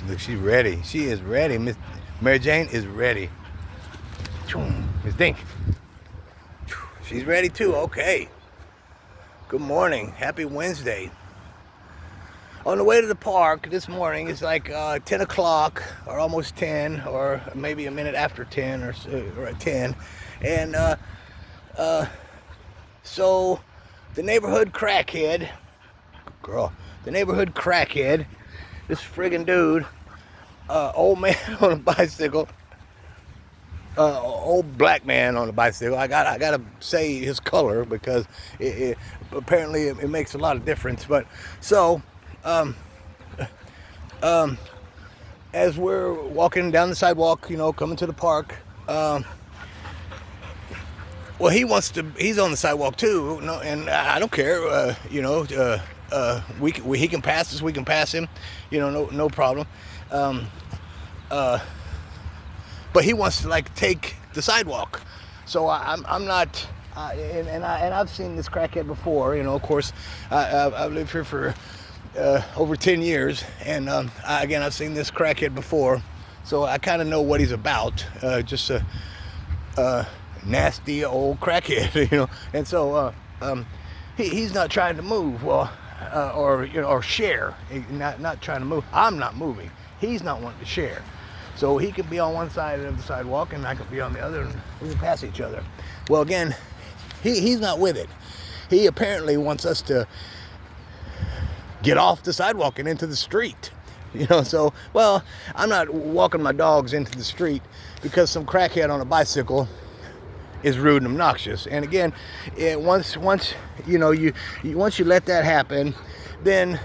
Look, she's ready. She is ready. Miss Mary Jane is ready. Miss Dink. She's ready too. Okay. Good morning. Happy Wednesday. On the way to the park this morning, it's like 10 o'clock or almost 10 or maybe a minute after 10 or at 10. And so the neighborhood crackhead, this friggin' dude, old man on a bicycle, old black man on a bicycle. I gotta say his color because apparently it makes a lot of difference. But so as we're walking down the sidewalk, coming to the park, well, he's on the sidewalk too, and I don't care, he can pass us, we can pass him, no problem. But he wants to take the sidewalk, so I'm not. And I've seen this crackhead before, of course. I've lived here for over 10 years, and again, I've seen this crackhead before, so I kind of know what he's about. Just a nasty old crackhead, And so he's not trying to move, or share. Not trying to move. I'm not moving. He's not wanting to share. So he could be on one side of the sidewalk, and I could be on the other, and we can pass each other. Well, again, he's not with it. He apparently wants us to get off the sidewalk and into the street. So, well, I'm not walking my dogs into the street because some crackhead on a bicycle is rude and obnoxious. And again, once you let that happen, then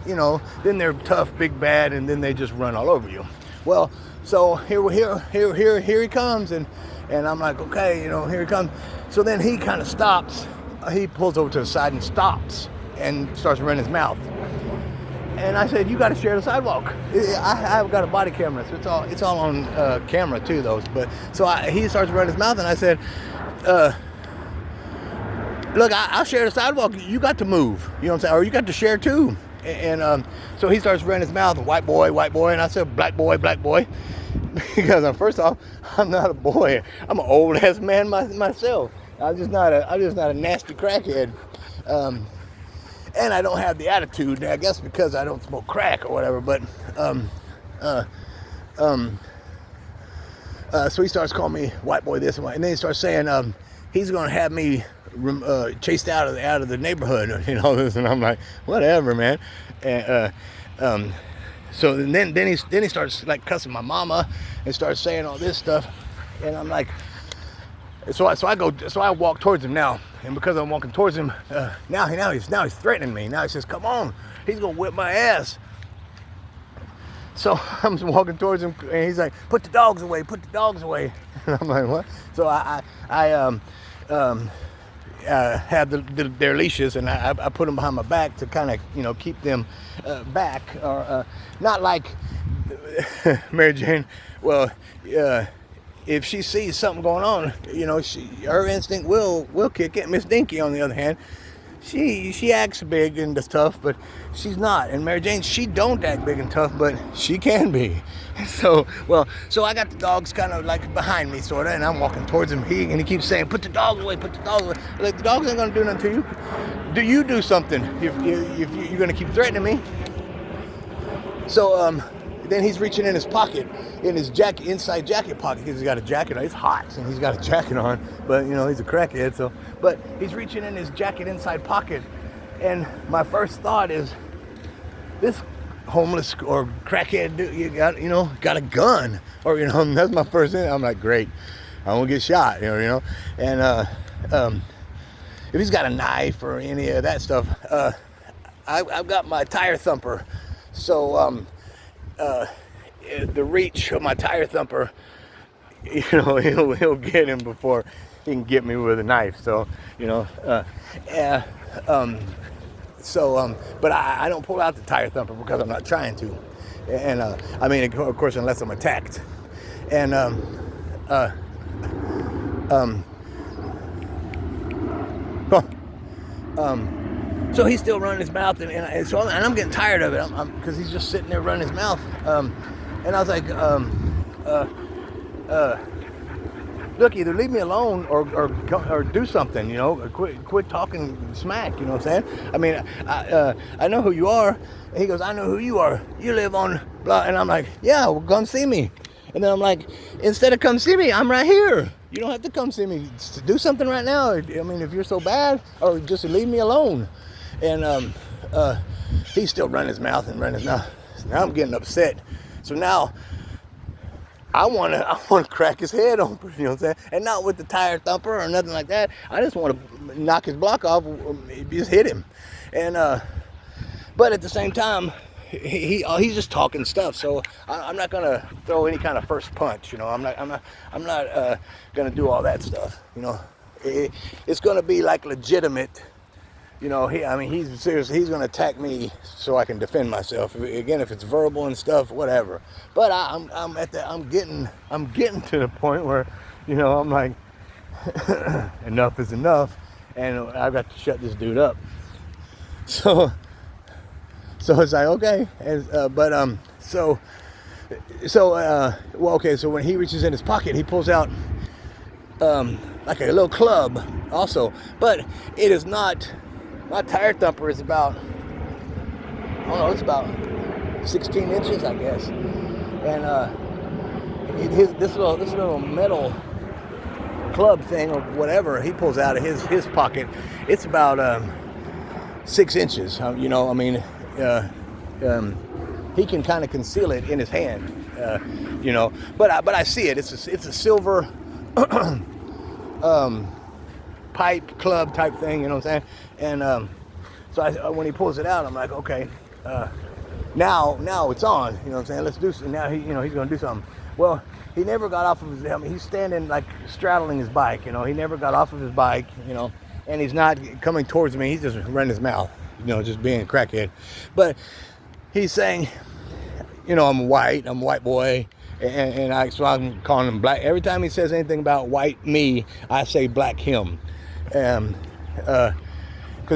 they're tough, big, bad, and then they just run all over you. Well, so here he comes, and I'm like, okay, here he comes. So then he kind of stops. He pulls over to the side and stops and starts running his mouth. And I said, you got to share the sidewalk. I've got a body camera, so it's all on camera too, though. But so he starts running his mouth, and I said, look, I'll share the sidewalk. You got to move, what I'm saying, or you got to share too. And so he starts running his mouth, white boy, and I said, black boy, because first off, I'm not a boy. I'm an old ass man myself. I'm just not a nasty crackhead. And I don't have the attitude, I guess, because I don't smoke crack or whatever. But so he starts calling me white boy this and that, and then he starts saying he's gonna have me chased out of the neighborhood, and I'm like, whatever, man. And so then he starts cussing my mama and starts saying all this stuff, and I'm like, so I walk towards him now, and because I'm walking towards him, now he's threatening me. Now he says, come on, he's gonna whip my ass. So I'm walking towards him, and he's like, put the dogs away. And I'm like, what? So I have their leashes, and I put them behind my back to kind of keep them back, or not like Mary Jane. Well, if she sees something going on, her instinct will kick it. Miss Dinky, on the other hand, she acts big and tough, but she's not. And Mary Jane, she don't act big and tough, but she can be. So I got the dogs kind of behind me, sort of, and I'm walking towards him. He keeps saying, put the dogs away. The dogs ain't gonna do nothing to you. Do you do something if you're gonna keep threatening me? So then he's reaching in his pocket, in his jacket, inside jacket pocket, because he's got a jacket on. It's hot, and he's got a jacket on, but he's a crackhead. So, but he's reaching in his jacket inside pocket, and my first thought is, this homeless or crackhead dude, you got a gun, or that's my first thing. I'm like, great, I won't get shot, and if he's got a knife or any of that stuff, I've got my tire thumper, so the reach of my tire thumper, he'll get him before he can get me with a knife. So, but I don't pull out the tire thumper because I'm not trying to. And of course, unless I'm attacked. And So he's still running his mouth, and I'm getting tired of it. Because he's just sitting there running his mouth. And I was like, look, either leave me alone or do something, quit talking smack, you know what I'm saying? I mean, I know who you are. And he goes, I know who you are. You live on blah. And I'm like, yeah, well, come see me. And then I'm like, instead of come see me, I'm right here. You don't have to come see me. Do something right now. I mean, if you're so bad, or just leave me alone. And he's still running his mouth and running his mouth. So now I'm getting upset. So now I want to crack his head open, you know what I'm saying? And not with the tire thumper or nothing like that. I just want to knock his block off, just hit him. And but at the same time, he's just talking stuff. So I'm not gonna throw any kind of first punch, I'm not gonna do all that stuff, It's gonna be like legitimate. He's serious. He's going to attack me so I can defend myself. Again, if it's verbal and stuff, whatever. But I'm getting to the point where, I'm like, enough is enough, and I've got to shut this dude up. So it's like, okay, so when he reaches in his pocket, he pulls out like a little club, also, but it is not. My tire thumper is about, it's about 16 inches, I guess. And this little metal club thing or whatever he pulls out of his pocket, it's about 6 inches. He can kind of conceal it in his hand, But I see it. It's a silver pipe club type thing, you know what I'm saying? And so when he pulls it out, I'm like, okay, now it's on, you know what I'm saying? Let's do something. Now he's going to do something. Well, he never got off of his. He's standing like straddling his bike, He never got off of his bike, and he's not coming towards me. He's just running his mouth, just being a crackhead. But he's saying, I'm a white boy. So I'm calling him black. Every time he says anything about white me, I say black him. Because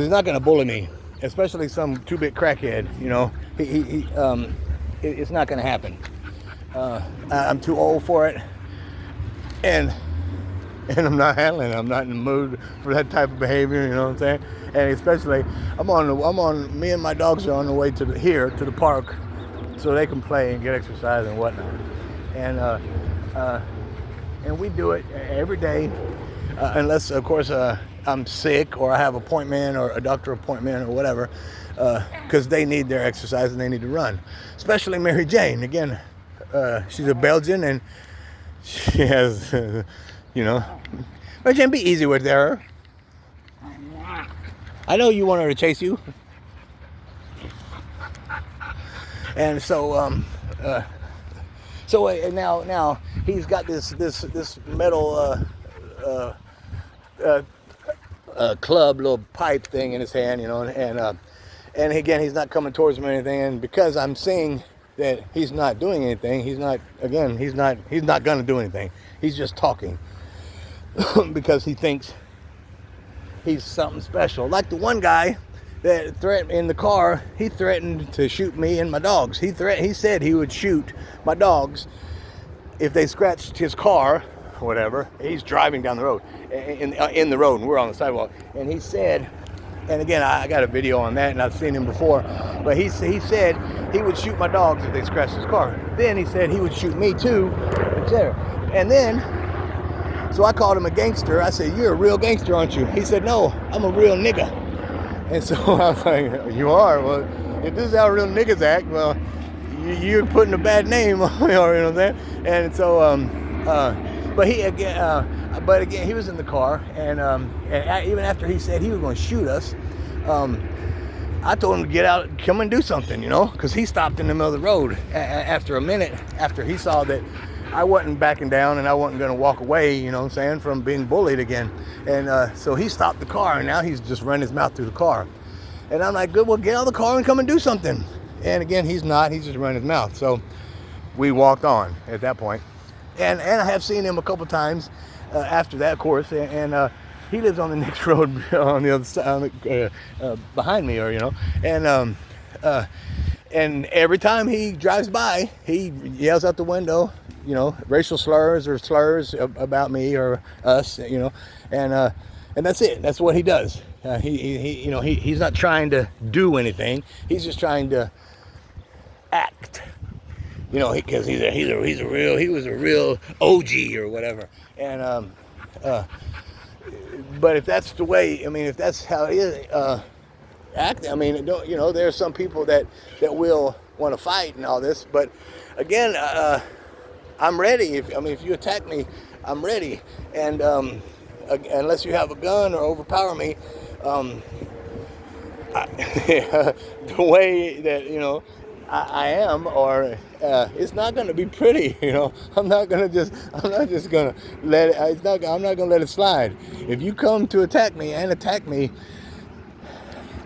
he's not going to bully me, especially some 2-bit crackhead, it's not going to happen. I'm too old for it, and I'm not handling it. I'm not in the mood for that type of behavior, you know what I'm saying? And especially, me and my dogs are on the way to the park, so they can play and get exercise and whatnot. And we do it every day, unless, of course, I'm sick or I have an appointment or a doctor appointment or whatever, because they need their exercise and they need to run. Especially Mary Jane. Again, she's a Belgian and she has, Mary Jane, be easy with her. I know you want her to chase you. And so, now he's got this metal club, little pipe thing in his hand, and again, he's not coming towards me or anything. And because I'm seeing that he's not doing anything, he's not going to do anything. He's just talking because he thinks he's something special. Like the one guy that threatened in the car, he threatened to shoot me and my dogs. He said he would shoot my dogs if they scratched his car or whatever. He's driving down the road, in the road, and we're on the sidewalk. And he said, and again, I got a video on that, and I've seen him before, but he said he would shoot my dogs if they scratched his car. Then he said he would shoot me too, etc. And then, so I called him a gangster. I said, "You're a real gangster, aren't you?" He said, "No, I'm a real nigga." And so I was like, "You are? Well, if this is how real niggas act, well, you're putting a bad name on," you know what I'm saying? And so, but again, he was in the car, and even after he said he was going to shoot us, I told him to get out, come and do something, because he stopped in the middle of the road after a minute, after he saw that I wasn't backing down and I wasn't going to walk away, from being bullied again. And so he stopped the car, and now he's just running his mouth through the car. And I'm like, good, well, get out of the car and come and do something. And again, he's not, he's just running his mouth. So we walked on at that point. And I have seen him a couple times after that, of course, and he lives on the next road on the other side, behind me, or and every time he drives by, he yells out the window, racial slurs or slurs about me or us, and that's it. That's what he does. He's not trying to do anything. He's just trying to act. Because he was a real OG or whatever. And but if that's the way, if that's how it is, act. There are some people that will want to fight and all this. But again, I'm ready. If you attack me, I'm ready. And unless you have a gun or overpower me, the way that I am, or it's not going to be pretty. I'm not just going to let it. I'm not going to let it slide. If you come to attack me,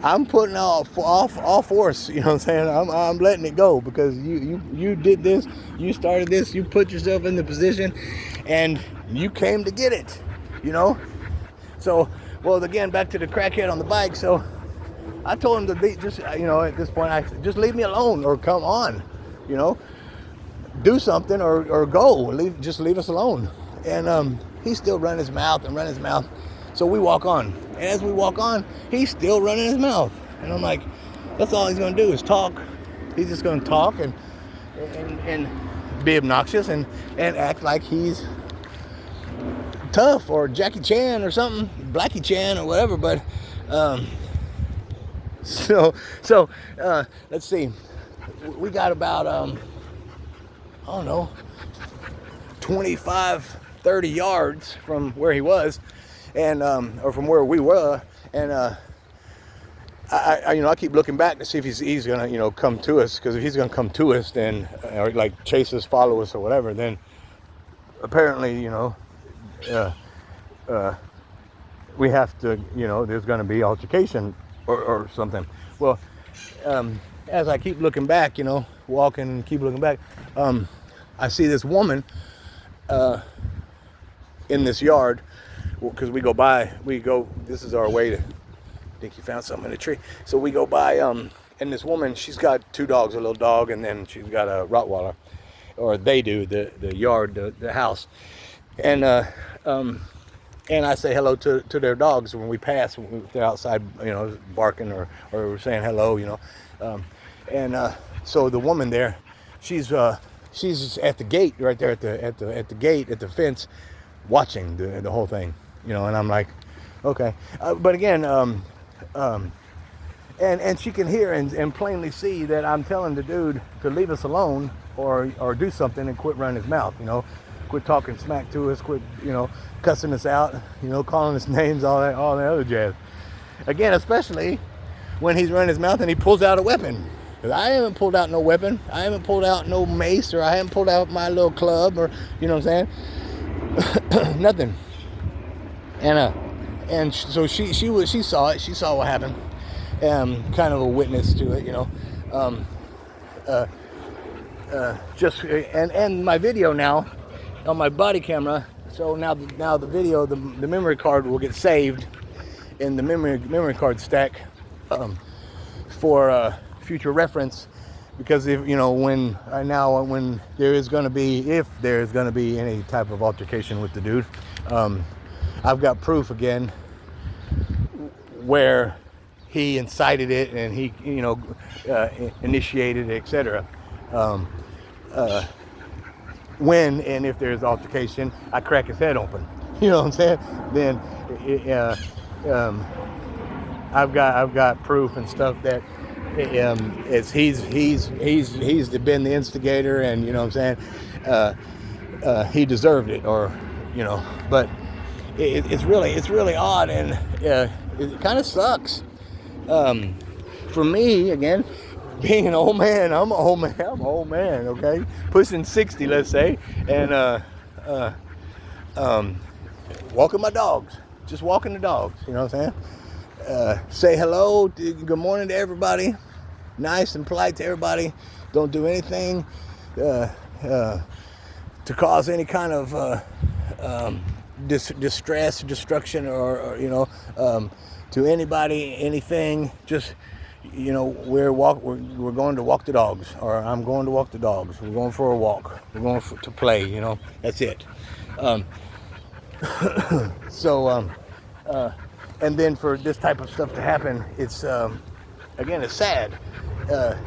I'm putting all force. You know what I'm saying? I'm letting it go, because you did this. You started this. You put yourself in the position, and you came to get it. So, well, again, back to the crackhead on the bike. So I told him to just, at this point, just leave me alone, or come on, do something, or go. Just leave us alone. And he's still running his mouth. So we walk on. And as we walk on, he's still running his mouth. And I'm like, that's all he's going to do is talk. He's just going to talk and be obnoxious and act like he's tough, or Jackie Chan or something, Blackie Chan or whatever. But so let's see. We got about I don't know, 25, 30 yards from where he was, and or from where we were, and I keep looking back to see if he's gonna come to us, because if he's gonna come to us, then or like chase us, follow us, or whatever, then apparently we have to, there's going to be altercation or something. Well, as I keep looking back, walking and keep looking back, I see this woman in this yard, because this is our way to, I think he found something in the tree. So we go by, and this woman, she's got two dogs, a little dog, and then she's got a Rottweiler, or they do, the yard, the house. And I say hello to their dogs when we pass, if they're outside, barking or saying hello, so the woman there, she's at the gate, right there at the gate, at the fence, watching the whole thing, and I'm like, okay, but again, and she can hear and plainly see that I'm telling the dude to leave us alone, or do something and quit running his mouth, quit talking smack to us, quit, cussing us out, calling us names, all that other jazz. Again, especially when he's running his mouth and he pulls out a weapon. 'Cause I haven't pulled out no weapon. I haven't pulled out no mace, or I haven't pulled out my little club, or, what I'm saying? Nothing. And so she saw it. She saw what happened. Kind of a witness to it, and my video now on my body camera. So now the video, the memory card will get saved in the memory card stack for future reference, because if when there is going to be any type of altercation with the dude, I've got proof again where he incited it and he initiated it, etc. When and if there's altercation, I crack his head open. You know what I'm saying? Then I've got proof and stuff that it's he's been the instigator, and you know what I'm saying, he deserved it, or but it's really odd, and it kind of sucks for me, again, being an old man. I'm an old man, okay, pushing 60, let's say, and walking my dogs, just walking the dogs, you know what I'm saying? Say hello, good morning to everybody, nice and polite to everybody. Don't do anything to cause any kind of distress, destruction, or to anybody, anything. Just we're going to walk the dogs, or I'm going to walk the dogs. We're going for a walk. We're going to play. That's it. So and then for this type of stuff to happen, it's again, it's sad. I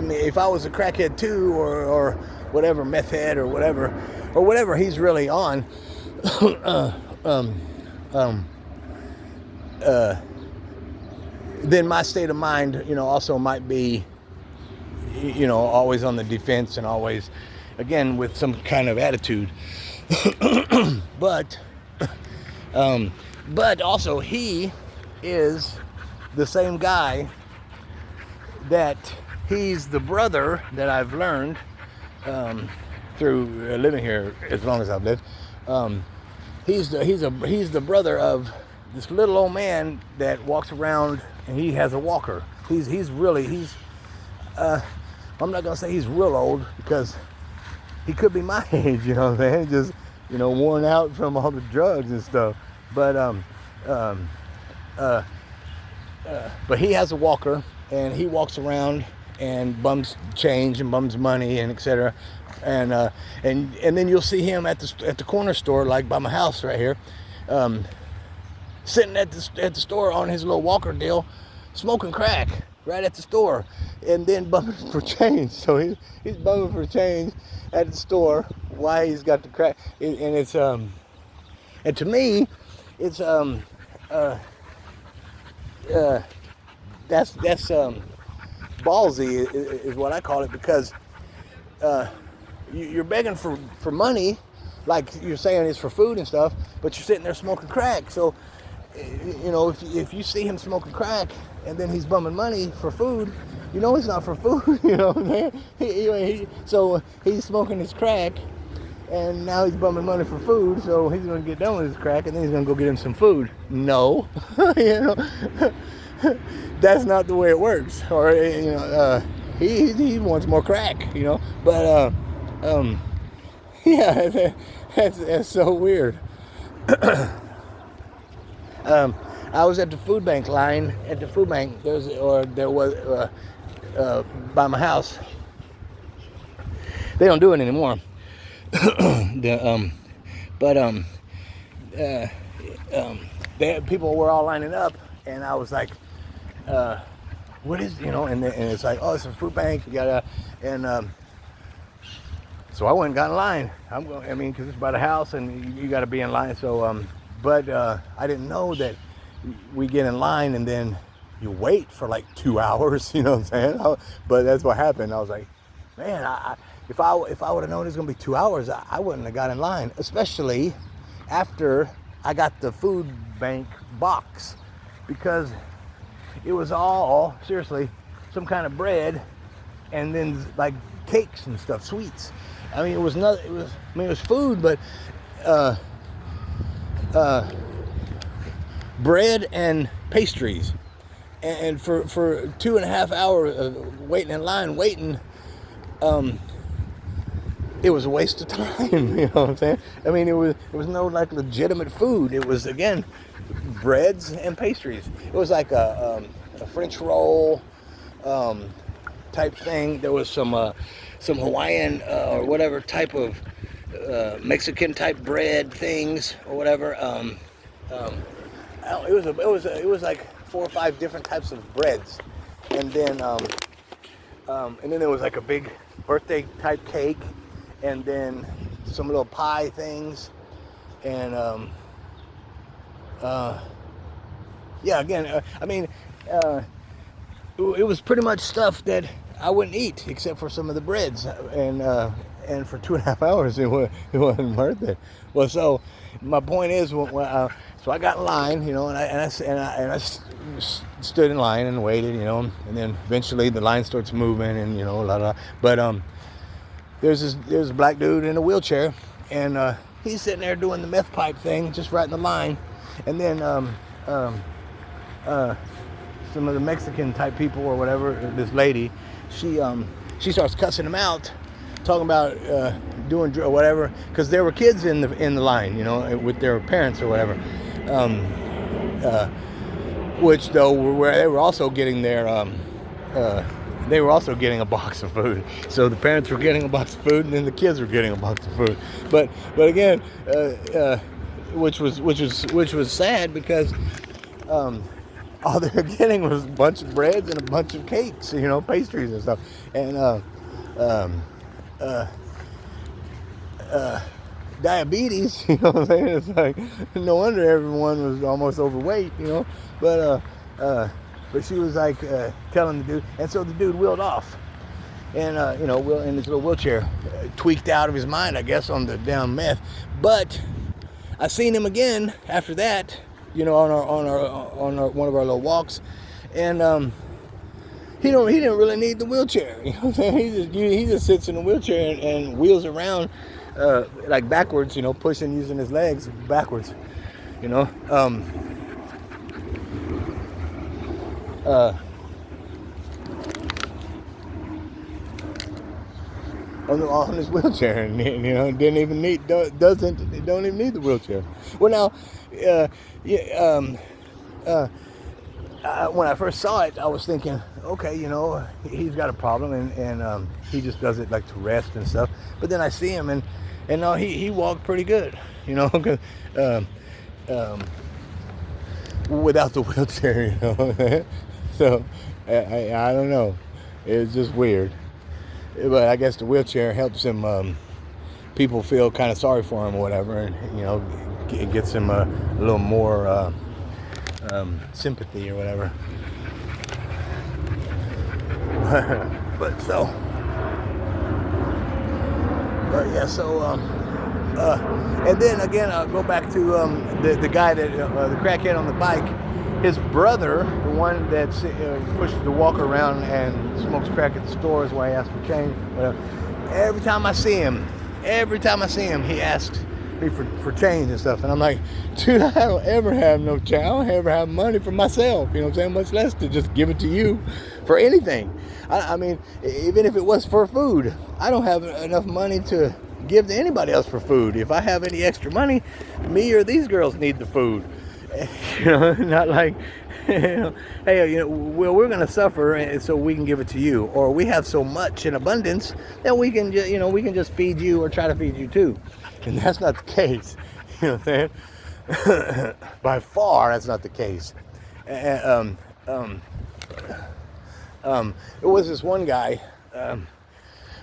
mean, if I was a crackhead too, or whatever, meth head, or whatever he's really on, then my state of mind, also might be, always on the defense, and always, again, with some kind of attitude. But also he is the same guy that he's the brother that I've learned through living here as long as I've lived. He's the brother of this little old man that walks around, and he has a walker. I'm not gonna say he's real old, because he could be my age, man, just worn out from all the drugs and stuff. But he has a walker, and he walks around and bums change and bums money and etc. And then you'll see him at the corner store, like by my house right here, sitting at the store on his little walker deal, smoking crack right at the store, and then bumming for change. So he's bumming for change at the store. Why he's got the crack, and it's and to me, it's that's ballsy is what I call it, because you're begging for money, like you're saying it's for food and stuff, but you're sitting there smoking crack. So if you see him smoking crack and then he's bumming money for food, it's not for food. So he's smoking his crack, and now he's bumming money for food, so he's going to get done with his crack, and then he's going to go get him some food. No. That's not the way it works. Or he wants more crack, but yeah, that's so weird. I was at the food bank line at the food bank. There was by my house. They don't do it anymore. People were all lining up, and I was like, what is, and it's like, oh, it's a food bank, you gotta, and so I went and got in line. Because it's by the house, and you gotta be in line. So but I didn't know that we get in line and then you wait for like 2 hours. You know what I'm saying? But that's what happened. I was like, man, if I would have known it was gonna be 2 hours, I wouldn't have got in line, especially after I got the food bank box, because it was all, seriously, some kind of bread, and then like cakes and stuff, sweets. It was food, but bread and pastries. And for 2.5 hours of waiting in line, it was a waste of time. You know what I'm saying? It was no like legitimate food. It was, again, breads and pastries. It was like a French roll type thing. There was some Hawaiian or whatever type of Mexican type bread things or whatever. It was like 4 or 5 different types of breads, and then there was like a big birthday type cake, and then some little pie things, and it was pretty much stuff that I wouldn't eat, except for some of the breads, and for 2.5 hours it wasn't worth it. Well, so my point is, so I got in line, and I stood in line and waited, and then eventually the line starts moving, and but there's a black dude in a wheelchair, and he's sitting there doing the meth pipe thing, just right in the line, and then some of the Mexican type people or whatever, this lady, she she starts cussing him out, talking about doing whatever, because there were kids in the line, with their parents or whatever, which though where they were also getting they were also getting a box of food. So the parents were getting a box of food, and then the kids were getting a box of food. But again, which was sad, because all they were getting was a bunch of breads and a bunch of cakes, pastries and stuff. And diabetes, what I'm saying? It's like, no wonder everyone was almost overweight, But she was like telling the dude, and so the dude wheeled off, and in his little wheelchair, tweaked out of his mind, I guess, on the damn meth. But I seen him again after that, on our one of our little walks, and he didn't really need the wheelchair. What I'm saying? He just sits in the wheelchair and wheels around like backwards, pushing, using his legs backwards, on his wheelchair, and don't even need the wheelchair. Well, now, when I first saw it, I was thinking, okay, he's got a problem, and he just does it like to rest and stuff. But then I see him, and no, he walked pretty good, without the wheelchair, So I don't know. It's just weird. But I guess the wheelchair helps him. People feel kind of sorry for him or whatever, and it gets him a little more sympathy or whatever. And then again, I'll go back to the guy that the crackhead on the bike. His brother, the one that pushes the walker around and smokes crack at the stores while he asks for change, whatever. Every time I see him, he asks me for change and stuff. And I'm like, dude, I don't ever have no change. I don't ever have money for myself, much less to just give it to you for anything. I mean, even if it was for food, I don't have enough money to give to anybody else for food. If I have any extra money, me or these girls need the food. Not like, hey, well, we're going to suffer so we can give it to you, or we have so much in abundance that we can just feed you or try to feed you too. And that's not the case. What I'm saying? By far, that's not the case. It was this one guy,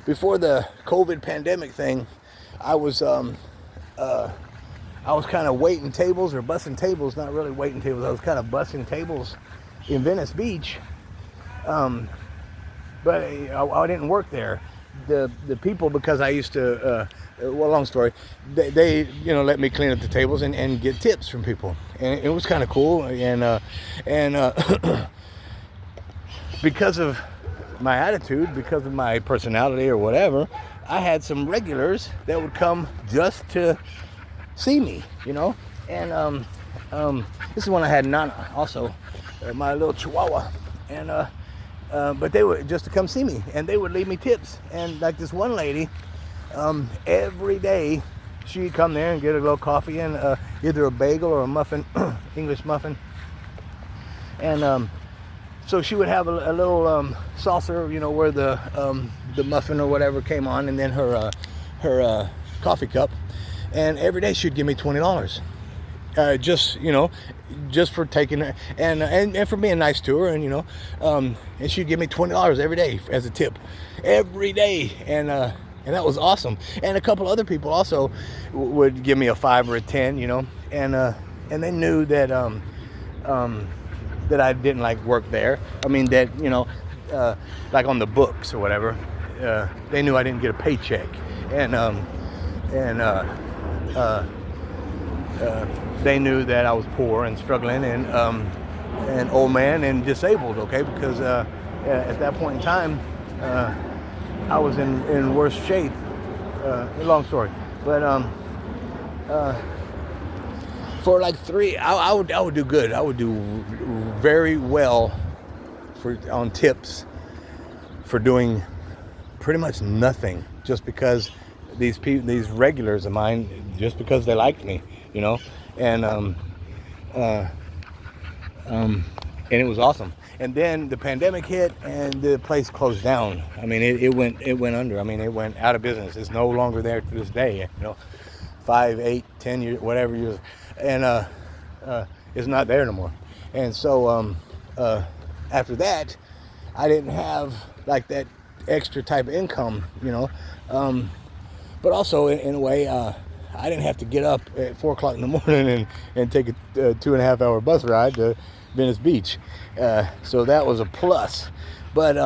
before the COVID pandemic thing, I was kind of waiting tables or bussing tables, not really waiting tables. I was kind of bussing tables in Venice Beach, but I didn't work there. The people, because I used to, long story, they let me clean up the tables and get tips from people, and it was kind of cool. And because of my attitude, because of my personality or whatever, I had some regulars that would come just to see me, and this is when I had Nana, also my little Chihuahua, and but they were just to come see me, and they would leave me tips. And like this one lady, every day she'd come there and get a little coffee and either a bagel or a muffin, English muffin, and so she would have a little saucer, where the muffin or whatever came on, and then her coffee cup. And every day she'd give me $20, just for taking her and for being nice to her, and she'd give me $20 every day as a tip, every day, and that was awesome. And a couple other people also would give me a $5 or a $10, and they knew that that I didn't like work there. I mean that like on the books or whatever, they knew I didn't get a paycheck, and they knew that I was poor and struggling and old man and disabled, okay, because at that point in time I was in worse shape. Long story, but for like I would do good. I would do very well on tips for doing pretty much nothing, just because these regulars of mine, just because they liked me, you know, and uh, and it was awesome. And then the pandemic hit, and the place closed down. I mean, it went under. I mean, it went out of business. It's no longer there to this day. You know, 5, 8, 10 years, whatever years, and it's not there no more. And so after that, I didn't have like that extra type of income, you know. But also in a way, I didn't have to get up at 4 o'clock in the morning and take a 2.5 hour bus ride to Venice Beach. So that was a plus. But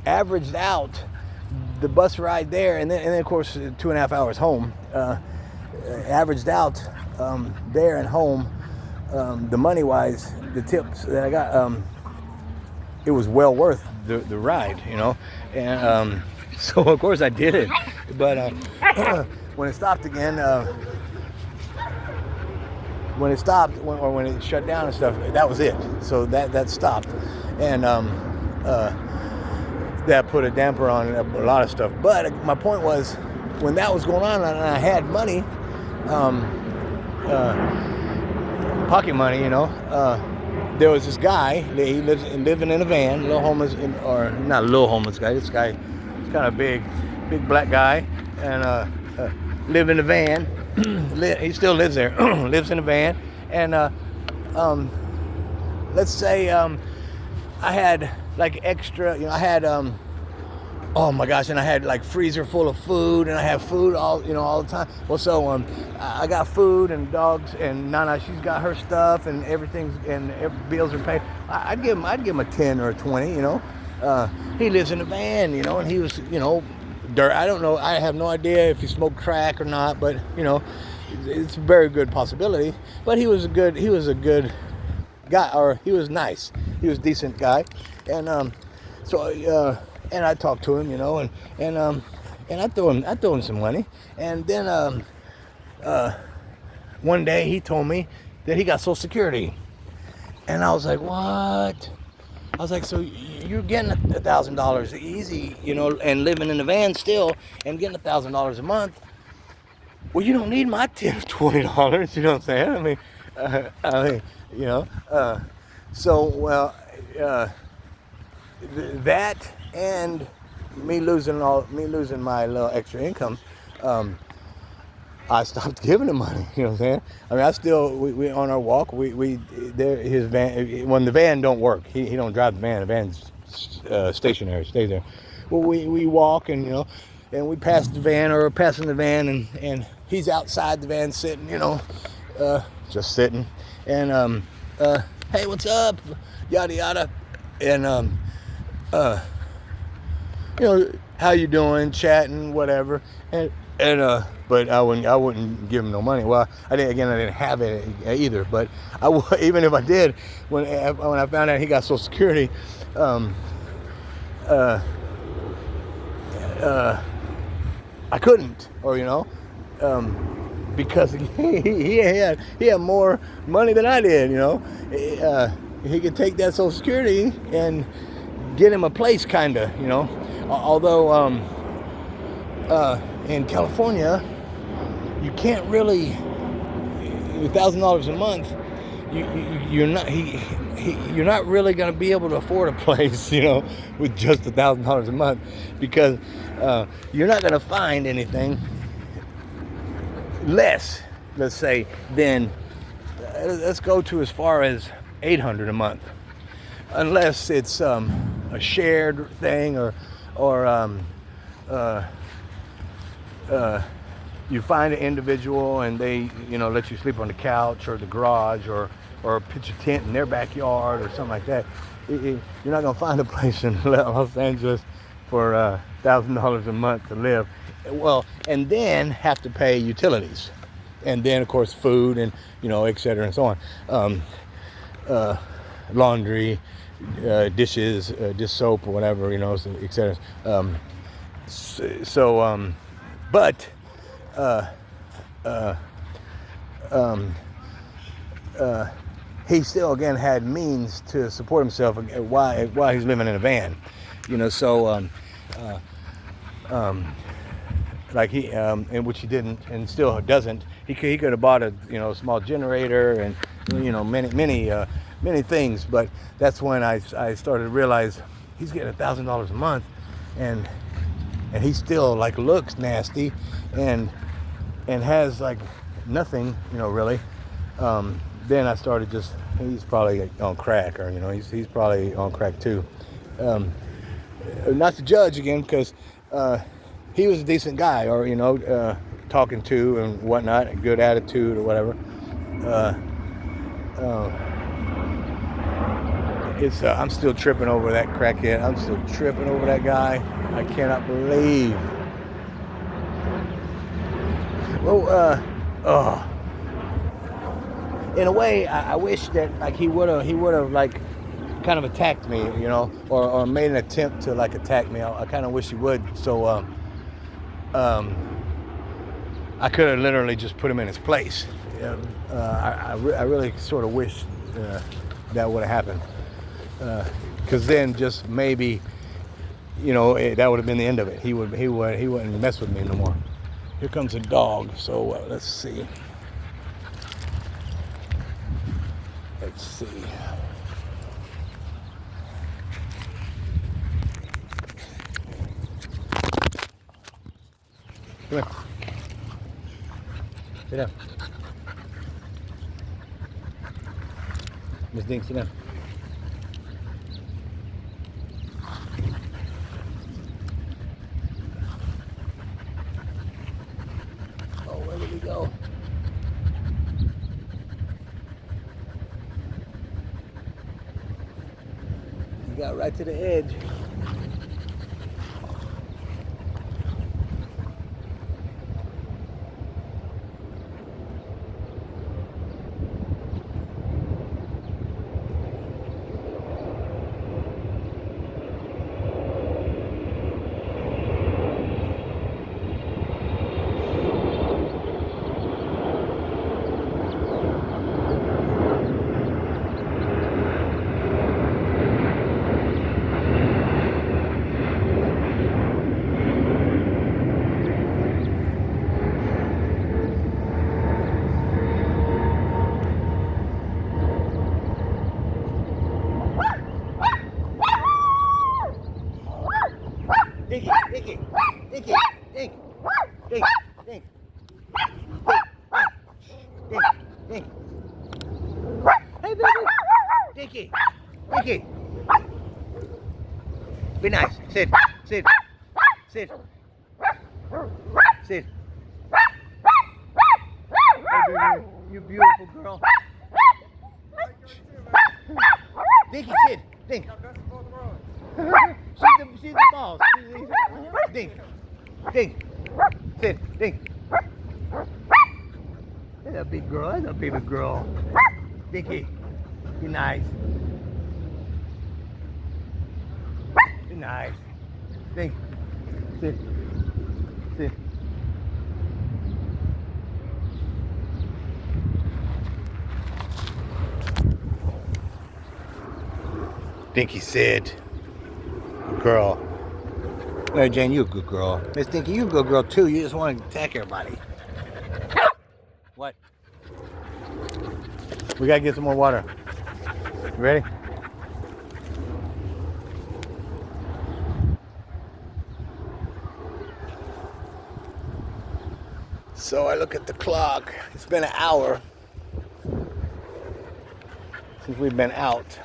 averaged out the bus ride there, and then of course 2.5 hours home. Averaged out there and home, the money wise, the tips that I got, it was well worth the ride, you know. And so of course I did it. But when it stopped again, when it shut down and stuff, that was it. So that stopped, and that put a damper on a lot of stuff. But my point was, when that was going on and I had money, pocket money, you know, there was this guy. He living in a van, little homeless, or not a little homeless guy. This guy, he's kind of big black guy, and live in a van. He still lives there. Lives in a van, and let's say I had like extra, you know, I had oh my gosh, and I had like freezer full of food, and I have food all the time. Well, so I got food, and dogs, and Nana, she's got her stuff, and everything's, and bills are paid. I'd give him a 10 or a 20, you know. He lives in a van, you know, and he was, you know, dirt. I don't know. I have no idea if he smoked crack or not, but you know, it's a very good possibility. But he was a good guy, or he was nice. He was a decent guy, and so and I talked to him, you know, and I throw him some money, and then one day he told me that he got Social Security, and I was like, what? I was like, so you're getting $1,000 easy, you know, and living in the van still, and getting $1,000 a month. Well, you don't need my $10, $20. You know what I'm saying? I mean, you know. So well, that and me losing my little extra income, I stopped giving him money. You know what I'm saying? I mean, I still, we on our walk, his van, when the van don't work, he don't drive the van. The van's stationary, stay there. Well, we walk, and you know, and we pass the van, or passing the van, and he's outside the van sitting, you know, just sitting, and hey, what's up, yada yada, and you know, how you doing, chatting, whatever, and but I wouldn't give him no money. Well, I didn't have it either. But even if I did, when I found out he got Social Security, I couldn't, or you know, because he had more money than I did. You know, he could take that Social Security and get him a place, kinda. You know, although in California, you can't really, $1,000 a month, you're not really going to be able to afford a place, you know, with just $1,000 a month, because you're not going to find anything less, let's say, than, let's go to as far as $800 a month, unless it's a shared thing, or you find an individual and they, you know, let you sleep on the couch or the garage, or pitch a tent in their backyard or something like that. You're not going to find a place in Los Angeles for $1,000 a month to live. Well, and then have to pay utilities, and then of course food, and you know, et cetera, and so on. Laundry, dishes, dish soap, or whatever, you know, et cetera. But he still again had means to support himself while he's living in a van, So like he and which he didn't and still doesn't. He could have bought a small generator and many things, but that's when I started to realize he's getting $1,000 a month, and he still like looks nasty, and has like nothing, really. Then I started he's probably on crack, or he's probably on crack too. Not to judge again, because he was a decent guy, or talking to and whatnot, a good attitude or whatever. I'm still tripping over that crackhead. I'm still tripping over that guy. I cannot believe. Well, in a way, I wish that like he would have like kind of attacked me, or made an attempt to like attack me. I kind of wish he would. So I could have literally just put him in his place. I really sort of wish that would have happened, because then just maybe, that would have been the end of it. He wouldn't mess with me no more. Here comes a dog. So let's see. Come here. Sit down. Miss Dink, sit down. Oh, where did he go? He got right to the edge. Dinky, Dinky, Dinky, Dink, Dink, Dink, Dink, Dink. Hey, baby. Dinky, Dinky. Be nice. Sit, sit, sit, sit. Hey, baby. You beautiful girl. Dinky, sit, Dink. She's the boss. Dink. Dink. Sit. Dink. That's a big girl. That's a baby girl. Dinky. Be nice. Be nice. Dink. Sit. Sit. Dinky said, girl. Mary Jane, you a good girl. Miss Dinky, you a good girl too. You just want to attack everybody. What? We gotta get some more water. You ready? So I look at the clock. It's been an hour since we've been out.